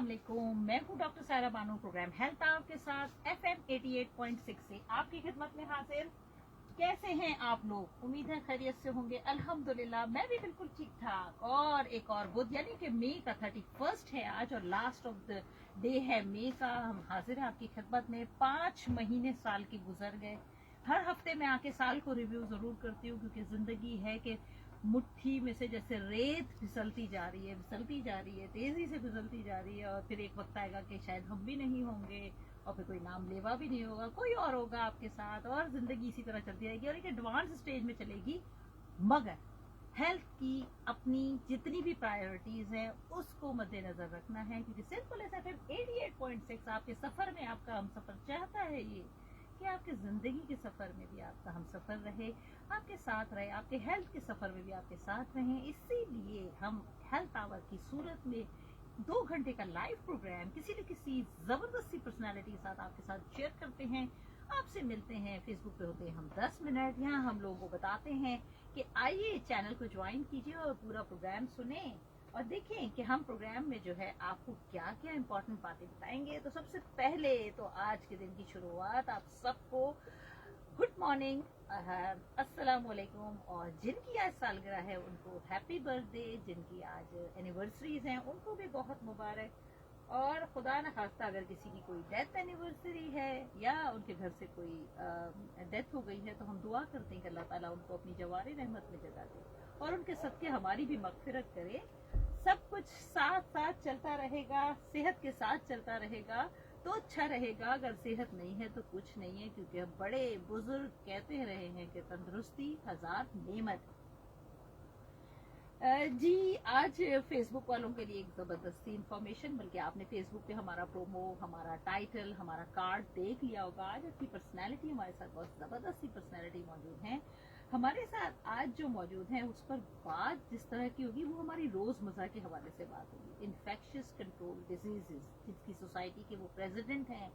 अस्सलाम वालेकुम, मैं हूँ डॉक्टर सारा बानो। प्रोग्राम हेल्थ आवर के साथ FM 88.6 से आपकी खिदमत में हाजिर। कैसे हैं आप लोग? उम्मीद है खैरियत से होंगे। अल्हम्दुलिल्लाह मैं भी बिल्कुल ठीक ठाक। और एक और बुध यानी कि मई का 31 है आज और लास्ट ऑफ द डे है मई का। हम हाजिर हैं आपकी खिदमत में। 5 महीने साल के गुजर गए। हर हफ्ते मैं आके साल को रिव्यू जरूर करती हूँ, क्योंकि जिंदगी है कि मुट्ठी में से जैसे रेत फिसलती जा रही है, तेजी से फिसलती जा रही है। और फिर एक वक्त आएगा कि शायद हम भी नहीं होंगे और फिर कोई नाम लेवा भी नहीं होगा, कोई और होगा आपके साथ, और जिंदगी इसी तरह चलती रहेगी और एक एडवांस स्टेज में चलेगी। मगर हेल्थ की अपनी जितनी भी प्रायोरिटीज हैं उसको मद्देनजर रखना है, क्योंकि सिंपल FM 88.6 आपके सफर में आपका हम सफर चाहता है ये कि आपके जिंदगी के सफर में भी आपका हम सफर रहे, आपके साथ रहे, आपके हेल्थ के सफर में भी आपके साथ रहे। इसीलिए हम हेल्थ आवर की सूरत में 2 घंटे का लाइव प्रोग्राम किसी न किसी जबरदस्ती पर्सनालिटी के साथ आपके साथ शेयर करते हैं, आपसे मिलते हैं। फेसबुक पे होते हैं हम 10 मिनट। यहाँ हम लोगों को बताते हैं कि आइए चैनल को ज्वाइन कीजिए और पूरा प्रोग्राम सुने और देखें कि हम प्रोग्राम में जो है आपको क्या क्या इंपॉर्टेंट बातें बताएंगे। तो सबसे पहले तो आज के दिन की शुरुआत आप सबको गुड मॉर्निंग, अस्सलाम वालेकुम। और जिनकी आज सालगिरह है उनको हैप्पी बर्थडे, जिनकी आज एनिवर्सरीज हैं उनको भी बहुत मुबारक। और खुदा न खास्ता अगर किसी की कोई डेथ एनिवर्सरी है या उनके घर से कोई डेथ हो गई है तो हम दुआ करते हैं कि अल्लाह ताला उनको अपनी जवारी रहमत में जगा दे और उनके सदके हमारी भी मगफिरत करे। सब कुछ साथ साथ चलता रहेगा, सेहत के साथ चलता रहेगा तो अच्छा रहेगा। अगर सेहत नहीं है तो कुछ नहीं है, क्योंकि हम बड़े बुजुर्ग कहते रहे हैं कि तंदुरुस्ती 1000 नेमत। जी आज फेसबुक वालों के लिए एक जबरदस्ती इंफॉर्मेशन, बल्कि आपने फेसबुक पे हमारा प्रोमो, हमारा टाइटल, हमारा कार्ड देख लिया होगा। आज आपकी पर्सनैलिटी हमारे साथ बहुत जबरदस्ती पर्सनैलिटी मौजूद है। हमारे साथ आज जो मौजूद है उस पर बात जिस तरह की होगी वो हमारी रोजमर्रा के हवाले से बात होगी। इन्फेक्शियस कंट्रोल डिजीजेस, जिसकी सोसाइटी के वो प्रेसिडेंट हैं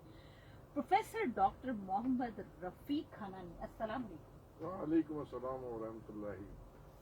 प्रोफेसर डॉक्टर मोहम्मद रफीक खानानी। अस्सलाम वालेकुम अस्सलाम व रहमतुल्लाहि।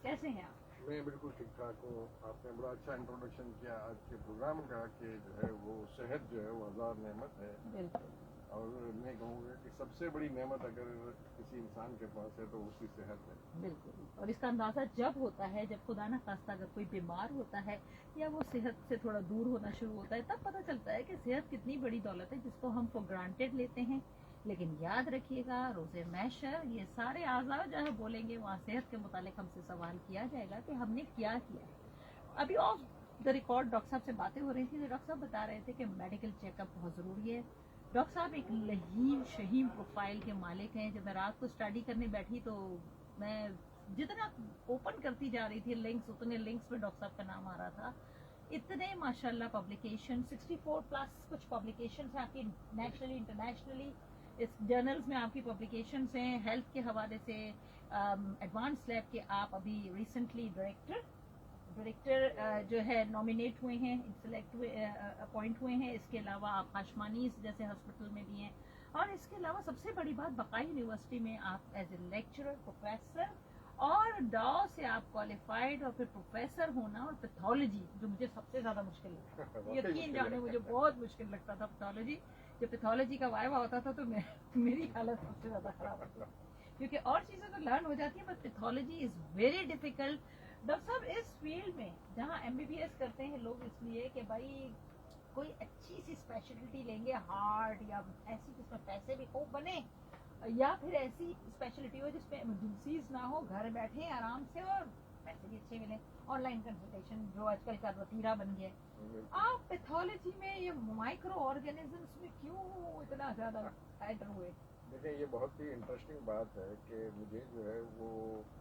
कैसे हैं आप? मैं बिल्कुल ठीक ठाक हूँ। आपने बड़ा अच्छा इंट्रोडक्शन किया आज के प्रोग्राम का कि जो है वो सेहत जो है वो 1000 नेमत है। बिल्कुल। और मैं कहूँगा कि सबसे बड़ी नेमत अगर किसी इंसान के पास है तो उसकी सेहत है। बिल्कुल। और इसका अंदाजा जब होता है जब खुदा न खास्ता अगर कोई बीमार होता है या वो सेहत से थोड़ा दूर होना शुरू होता है, तब पता चलता है कि सेहत कितनी बड़ी दौलत है जिसको हम फॉर ग्रांटेड लेते हैं। लेकिन याद रखिएगा, रोजे मैशर ये सारे आज़ाद जहाँ बोलेंगे वहाँ सेहत के मुतालिक हमसे सवाल किया जाएगा कि हमने क्या किया। अभी ऑफ द रिकॉर्ड डॉक्टर साहब से बातें हो रही थी तो डॉक्टर साहब बता रहे थे कि मेडिकल चेकअप बहुत ज़रूरी है। डॉक्टर साहब एक लहीम शहीम प्रोफाइल के मालिक हैं। जब मैं रात को स्टडी करने बैठी तो मैं जितना ओपन करती जा रही थी लिंक्स, उतने लिंक्स में डॉक्टर साहब का नाम आ रहा था। इतने माशाल्लाह पब्लिकेशन 64 प्लस कुछ पब्लिकेशन हैं आपकी, नेशनली इंटरनेशनली इस जर्नल्स में आपकी पब्लिकेशंस हैं हेल्थ के हवाले से। एडवांस लैब के आप अभी रिसेंटली डायरेक्टर जो है नॉमिनेट हुए हैं, सिलेक्ट हुए, अपॉइंट हुए हैं। इसके अलावा आप हाशमानीस जैसे हॉस्पिटल में भी हैं। और इसके अलावा सबसे बड़ी बात, बकाई यूनिवर्सिटी में आप एज ए लेक्चरर, प्रोफेसर और डॉ से आप क्वालिफाइड, और फिर प्रोफेसर होना और पैथोलॉजी, जो मुझे सबसे ज्यादा मुश्किल लगता है, यकीन जाने मुझे बहुत मुश्किल लगता था पैथोलॉजी। जब पैथोलॉजी का वाइवा होता था तो मेरी हालत सबसे ज्यादा खराब होती थी, क्योंकि और चीजें तो लर्न हो जाती है but pathology is very difficult. Doctor साहब इस फील्ड में जहाँ MBBS करते हैं लोग इसलिए कि भाई कोई अच्छी सी स्पेशलिटी लेंगे, हार्ट या ऐसी जिसमें पैसे भी खूब बने, या फिर ऐसी स्पेशलिटी हो जिसमें इमरजेंसीज ना हो, घर बैठे आराम से और पैसे भी अच्छे मिले। ऑनलाइन कंसल्टेशन जो आजकल का वतीरा बन गया है। आप पैथोलॉजी में ये माइक्रो ऑर्गेनिजम्स में क्यों इतना ज्यादा एंटर हुए? देखिए ये बहुत ही इंटरेस्टिंग बात है कि मुझे जो है वो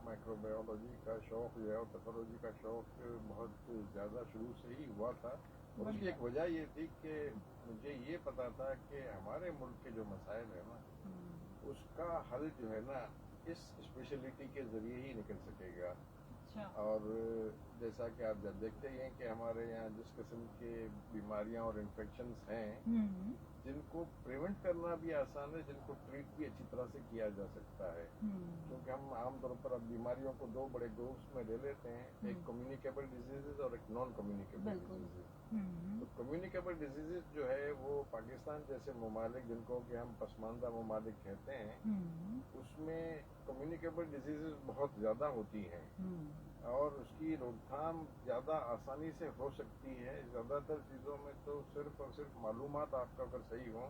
माइक्रोबायोलॉजी का शौक जो है और पैथोलॉजी का शौक बहुत ज़्यादा शुरू से ही हुआ था। और उसकी एक वजह ये थी कि मुझे ये पता था कि हमारे मुल्क के जो मसाइल है ना उसका हल जो है ना इस स्पेशलिटी के ज़रिए ही निकल सकेगा। अच्छा। और जैसा कि आप जब देखते ही हैं कि हमारे यहाँ जिस किस्म के बीमारियां और इन्फेक्शंस हैं जिनको प्रिवेंट करना भी आसान है, जिनको ट्रीट भी अच्छी तरह से किया जा सकता है। क्योंकि हम आमतौर पर अब बीमारियों को 2 बड़े ग्रुप्स में ले लेते हैं, एक कम्युनिकेबल डिजीजेज और एक नॉन कम्युनिकेबल डिजीजेज। तो कम्युनिकेबल डिजीजेस जो है वो पाकिस्तान जैसे ममालिक जिनको कि हम पसमानदा ममालिक कहते हैं उसमें कम्युनिकेबल डिजीजेस बहुत ज़्यादा होती हैं और उसकी रोकथाम ज़्यादा आसानी से हो सकती है। ज़्यादातर चीज़ों में तो सिर्फ और सिर्फ मालूमात आपका अगर सही हो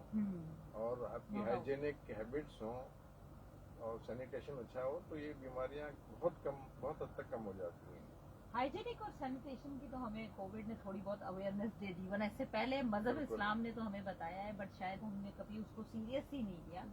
और आपकी हाइजीनिक हैबिट्स हों और सैनिटेशन अच्छा हो तो ये बीमारियां बहुत हद तक कम हो जाती हैं। हाइजीनिक और सैनिटेशन की तो हमें कोविड ने थोड़ी बहुत अवेयरनेस दे दी, वरना इससे पहले मजहब इस्लाम ने तो हमें बताया है, बट शायद हमने कभी उसको सीरियस ही नहीं लिया।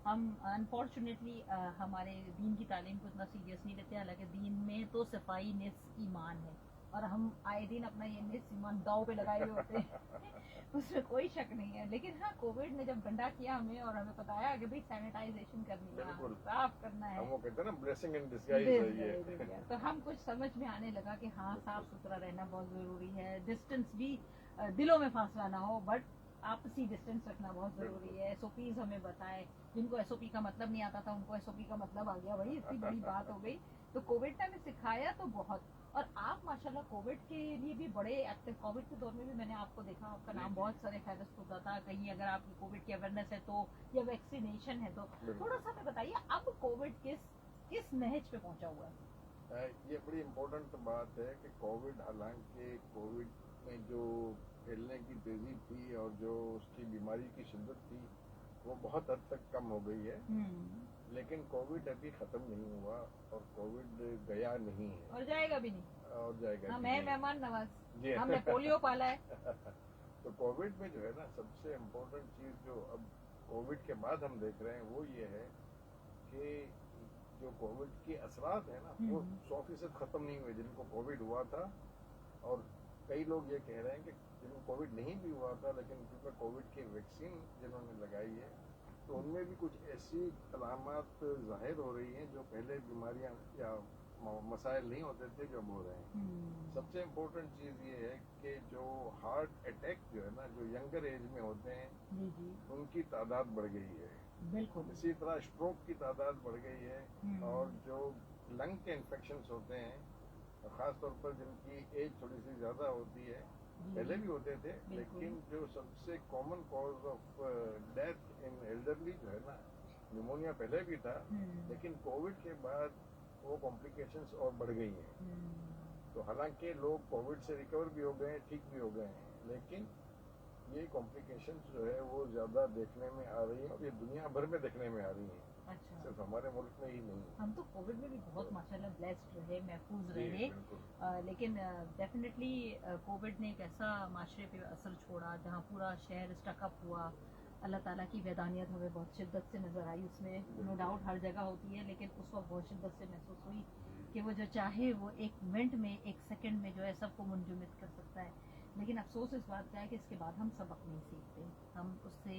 हम अनफॉर्चुनेटली हमारे दीन की तालीम को इतना सीरियस नहीं लेते, हालांकि दीन में तो सफाई निस्फ ईमान है और हम आए दिन अपना ये निस्फ ईमान दाव पे लगाए हुए होते हैं उसमें कोई शक नहीं है। लेकिन हाँ, कोविड ने जब डंडा किया हमें और हमें बताया कि भाई सैनिटाइजेशन करनी है, साफ करना है, वो कहते हैं ना ब्लेसिंग इन डिस्गाइज है ये। तो हम कुछ समझ में आने लगा कि हाँ, साफ सुथरा रहना बहुत जरूरी है, डिस्टेंस भी, दिलों में फासला ना हो बट आपसी डिस्टेंस रखना बहुत जरूरी है। एसओपीज हमें बताए, जिनको एसओपी का मतलब नहीं आता था उनको एसओपी का मतलब आ गया, भाई इतनी बड़ी बात हो गई। तो कोविड ने हमें सिखाया तो बहुत, और आप माशाल्लाह कोविड के लिए भी बड़े एक्टिव, कोविड के दौर में भी मैंने आपको देखा, आपका नाम बहुत सारे फेमस होता था, कहीं अगर आपकी कोविड की अवेयरनेस है तो या वैक्सीनेशन है तो थोड़ा सा हमें बताइए अब कोविड किस नहज पे पहुंचा हुआ है? ये बड़ी इम्पोर्टेंट बात है कि कोविड, हालांकि कोविड में जो फैलने की तेजी थी और जो उसकी बीमारी की शिद्दत थी वो बहुत हद तक कम हो गई है, लेकिन कोविड अभी खत्म नहीं हुआ और कोविड गया नहीं है और जाएगा भी नहीं और जाएगा। मैं मेहमान नवाज जी, हमने पोलियो पाला है तो कोविड में जो है ना, सबसे इम्पोर्टेंट चीज जो अब कोविड के बाद हम देख रहे हैं वो ये है कि जो कोविड के असरात है ना वो 100% खत्म नहीं हुए जिनको कोविड हुआ था। और कई लोग ये कह रहे हैं कि जिनको कोविड नहीं भी हुआ था लेकिन क्योंकि कोविड की वैक्सीन जिन्होंने लगाई है तो उनमें भी कुछ ऐसी अलामत जाहिर हो रही हैं जो पहले बीमारियां या मसाइल नहीं होते थे जो अब हो रहे हैं। सबसे इम्पोर्टेंट चीज़ ये है कि जो हार्ट अटैक जो है ना, जो यंगर एज में होते हैं उनकी तादाद बढ़ गई है, बिल्कुल। इसी तरह स्ट्रोक की तादाद बढ़ गई है और जो लंग के इन्फेक्शंस होते हैं ख़ास तौर पर जिनकी एज थोड़ी सी ज़्यादा होती है, पहले भी होते थे लेकिन जो सबसे common cause of death in elderly जो है ना, निमोनिया पहले भी था लेकिन कोविड के बाद वो कॉम्प्लिकेशंस और बढ़ गई हैं। तो हालांकि लोग कोविड से रिकवर भी हो गए हैं, ठीक भी हो गए हैं, लेकिन ये कॉम्प्लिकेशंस जो है वो ज़्यादा देखने में आ रही हैं और ये दुनिया भर में देखने में आ रही हैं। अच्छा। सिर्फ हमारे मुल्क में ही नहीं। हम तो कोविड में भी बहुत माशाल्लाह ब्लेस्ड रहे, महफूज रहे, लेकिन डेफिनेटली कोविड ने एक ऐसा माशरे पे असर छोड़ा जहाँ पूरा शहर स्टकअप हुआ। अल्लाह ताला की वैदानियत हमें बहुत शिद्दत से नज़र आई उसमें, नो डाउट हर जगह होती है, लेकिन उस वक्त बहुत शिद्दत से महसूस हुई कि वो जो चाहे वो एक मिनट में, एक सेकंड में जो है सबको मुंजमद कर सकता है। लेकिन अफसोस इस बात का है कि इसके बाद हम सबक नहीं सीखते, हम उससे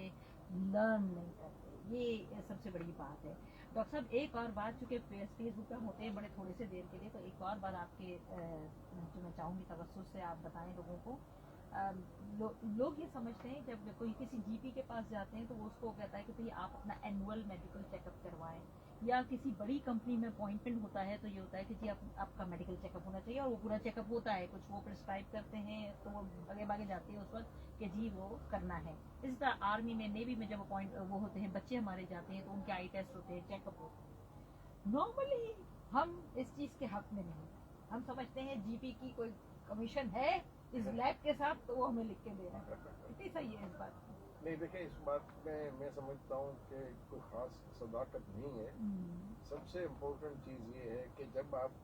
लर्न नहीं करते, ये सबसे बड़ी बात है। डॉक्टर साहब, एक और बात, चूँकि फेसबुक पे हम होते हैं बड़े थोड़े से देर के लिए, तो एक और बात आपके जो मैं चाहूँगी तवज्जुह से आप बताएं लोगों को। लोग ये समझते हैं जब कोई किसी जीपी के पास जाते हैं तो वो उसको कहता है कि भाई आप अपना एनुअल मेडिकल चेकअप करवाएं, या किसी बड़ी कंपनी में अपॉइंटमेंट होता है तो ये होता है कि जी आपका मेडिकल चेकअप होना चाहिए, और वो पूरा चेकअप होता है, कुछ वो प्रिस्क्राइब करते हैं तो वो आगे भागे जाती है उस वक्त कि जी वो करना है। इस तरह आर्मी में, नेवी में जब वो होते हैं, बच्चे हमारे जाते हैं तो उनके आई टेस्ट होते हैं, चेकअप होते हैं। नॉर्मली हम इस चीज़ के हक में नहीं, हम समझते हैं जीपी की कोई कमीशन है इस लैब के साथ तो वो हमें लिख के दे रहा है। कितनी सही है इस बात की? नहीं, देखिए इस बात में मैं समझता हूँ कि कोई ख़ास सदाकत नहीं है। सबसे इम्पोर्टेंट चीज़ ये है कि जब आप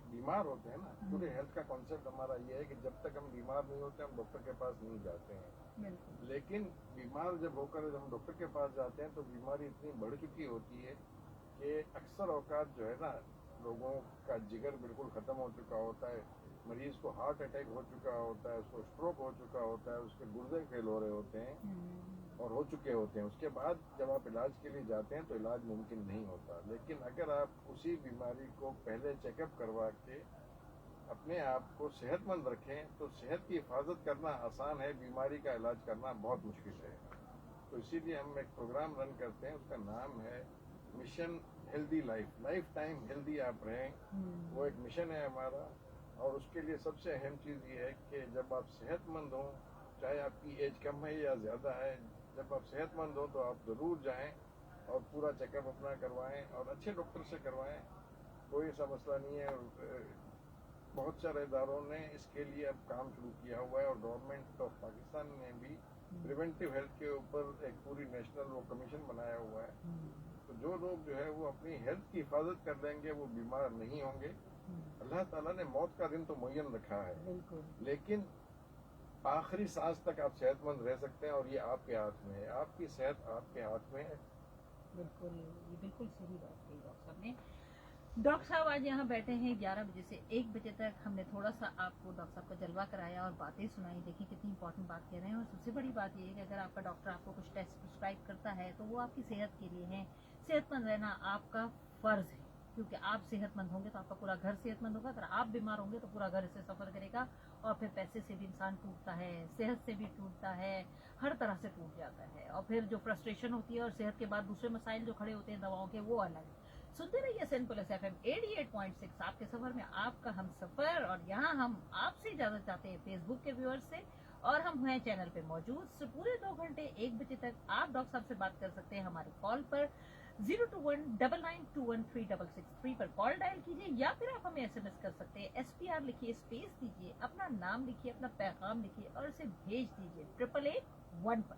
बीमार होते हैं ना, पूरे हेल्थ का कॉन्सेप्ट हमारा ये है कि जब तक हम बीमार नहीं होते हम डॉक्टर के पास नहीं जाते हैं। लेकिन बीमार जब होकर हम डॉक्टर के पास जाते हैं तो बीमारी इतनी बढ़ चुकी होती है कि अक्सर औकात जो है ना, लोगों का जिगर बिल्कुल ख़त्म हो चुका होता है, मरीज को हार्ट अटैक हो चुका होता है, उसको स्ट्रोक हो चुका होता है, उसके गुर्दे फेल हो रहे होते हैं और हो चुके होते हैं। उसके बाद जब आप इलाज के लिए जाते हैं तो इलाज मुमकिन नहीं होता। लेकिन अगर आप उसी बीमारी को पहले चेकअप करवा के अपने आप को सेहतमंद रखें तो सेहत की हिफाजत करना आसान है, बीमारी का इलाज करना बहुत मुश्किल है। तो इसीलिए हम एक प्रोग्राम रन करते हैं, उसका नाम है mission healthy life, life time healthy आप रहें। वो एक मिशन है हमारा اور اس کے لیے سب سے اہم چیز یہ ہے کہ جب آپ صحت مند ہوں، چاہے آپ کی ایج کم ہے یا زیادہ ہے، جب آپ صحت مند ہوں تو آپ ضرور جائیں اور پورا چیک اپ اپنا کروائیں اور اچھے ڈاکٹر سے کروائیں. کوئی ایسا مسئلہ نہیں ہے. اور بہت سارے اداروں نے اس کے لیے اب کام شروع کیا ہوا ہے اور گورنمنٹ آف پاکستان نے بھی پریونٹیو ہیلتھ کے اوپر ایک پوری نیشنل وہ کمیشن بنایا ہوا ہے. تو جو لوگ جو ہے وہ اپنی ہیلتھ کی حفاظت کر لیں گے وہ بیمار نہیں ہوں گے. اللہ تعالیٰ نے موت کا دن تو معین رکھا ہے، لیکن آخری سانس تک آپ صحت مند رہ سکتے ہیں اور یہ آپ کے ہاتھ میں ہے. آپ کی صحت آپ کے ہاتھ میں ہے. بالکل، یہ بالکل صحیح بات کہی ڈاکٹر صاحب نے. ڈاکٹر صاحب آج یہاں بیٹھے ہیں 11 بجے سے 1 بجے تک. ہم نے تھوڑا سا آپ کو ڈاکٹر صاحب کا جلوہ کرایا اور باتیں سنائی. دیکھیں کتنی امپورٹنٹ بات کہہ رہے ہیں. اور سب سے بڑی بات یہ ہے کہ اگر آپ کا ڈاکٹر آپ کو کچھ ٹیسٹ پرسکرائب کرتا ہے تو وہ آپ کی صحت کے لیے ہے. صحت مند رہنا آپ کا فرض ہے، کیونکہ آپ صحت مند ہوں گے تو آپ کا پورا گھر صحت مند ہوگا. اگر آپ بیمار ہوں گے تو پورا گھر اس سے سفر کرے گا، اور پھر پیسے سے بھی انسان ٹوٹتا ہے، صحت سے بھی ٹوٹتا ہے، ہر طرح سے ٹوٹ جاتا ہے. اور پھر جو فرسٹریشن ہوتی ہے اور صحت کے بعد دوسرے مسائل جو کھڑے ہوتے ہیں دواؤں کے، وہ الگ. سنتے رہیے سین پلس FM 88.6 آپ کے سفر میں آپ کا ہم سفر. اور یہاں ہم آپ سے اجازت چاہتے ہیں فیس بک کے ویورز سے، اور ہم ہیں چینل پہ موجود. پورے 2 گھنٹے 1 بجے تک آپ ڈاکٹر صاحب سے بات کر سکتے ہیں ہماری کال پر. 02199213663 پر کال ڈائل کیجیے، یا پھر آپ ہمیں SMS کر سکتے ہیں. SPR لکھیے، اسپیس دیجیے، اپنا نام لکھیے، اپنا پیغام لکھیے اور اسے بھیج دیجیے 888-1 پر.